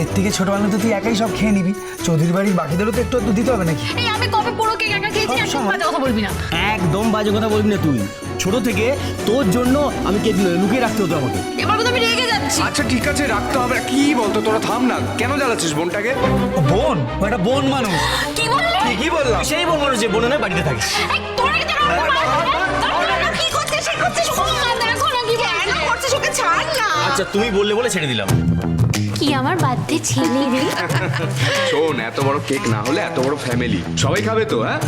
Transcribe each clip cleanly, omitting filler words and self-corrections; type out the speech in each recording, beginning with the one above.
এর থেকে ছোট বানালে তো তুই একাই সব খেয়ে নিবি। চৌধুরী বাড়ির বাকিদেরও তো একটু দিতে হবে নাকি? এই আমি কবে পুরো কেক একা খেয়েছি? একদম বাজে কথা বলবি না। একদম বাজে কথা বলবি না তুই। ছোট থেকে তোর জন্য আমি কেক লুকিয়ে রাখতে হতো আমাকে। এবার তো আমি রেগে যাচ্ছি। আচ্ছা ঠিক আছে, রাখতে হবে। কি বলতো, তোরা থাম না। কেন জ্বালাচ্ছিস বোনটাকে? ও বোন, ও একটা বোন মানুষ। কি বললি? কি বললাম? সেই বোন মানুষ যে বোনের বাড়িতে থাকিস। এই তোরা কি কি করছিস? সে করছিস দেখো না কি করছিস, ওকে ছাড় না। আচ্ছা তুমি বললে বলে ছেড়ে দিলাম। কি আমার বার্থডে ছেলে রে? শোন, এত বড় কেক না হলে এত বড় ফ্যামিলি, সবাই খাবে তো? হ্যাঁ,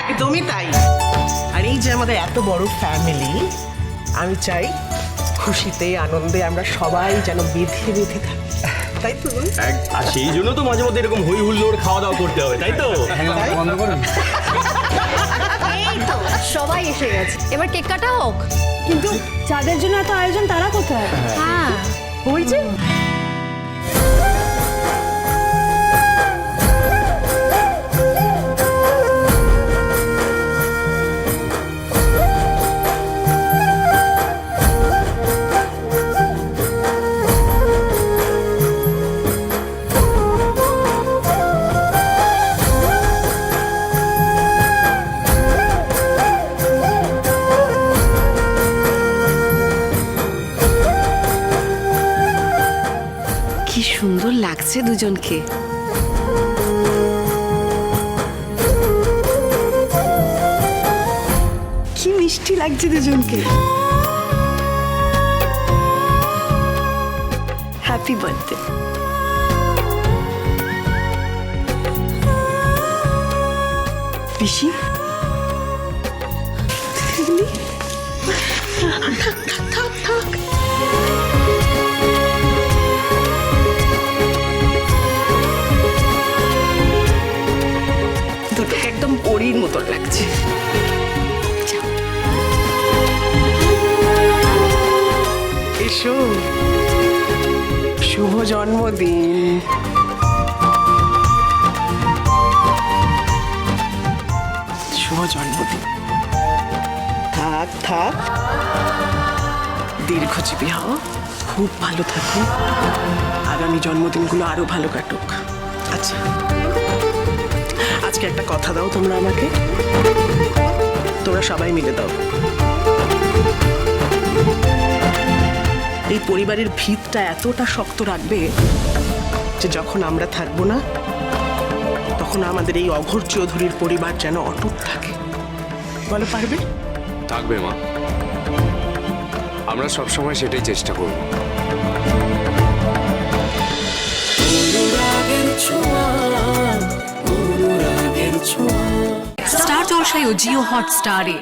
একদমই তাই। আর এই যে আমাদের এত বড় ফ্যামিলি, আমি চাই খুশিতে আনন্দে আমরা সবাই যেন বেঁধে বেঁধে থাকি, তাই তো? আর সেই জন্য তো মাঝে মধ্যে এরকম হই হুল্লোড় খাওয়া দাওয়া করতে হবে, তাই তো? বন্ধ করুন। এই তো সবাই এসে গেছে, এবার কেক কাটা হোক। কিন্তু যাদের জন্য এত আয়োজন তারা কোথায়? হ্যাঁ বলছে কি সুন্দর লাগছে দুজনকে। কি মিষ্টি লাগছে দুজনকে। Happy birthday. পিসি থাক থাক। দুটোকে একদম পরীর মতন লাগছে। এসো, শুভ জন্মদিন। শুভ জন্মদিন। থাক থাক, দীর্ঘজীবী হও, খুব ভালো থাকো, আগামী জন্মদিনগুলো আরো ভালো কাটুক। আচ্ছা, আজকে একটা কথা দাও তোমরা আমাকে, তোমরা সবাই মিলে দাও। এই পরিবারের ভিতটা এতটা শক্ত রাখবে যে যখন আমরা থাকবো না তখন আমাদের এই অঘোর চৌধুরীর পরিবার যেন অটুট থাকে। বলো, পারবে? থাকবে মা, আমরা সবসময় সেটাই চেষ্টা করব। স্টার জলসায় ও জিও হটস্টারে।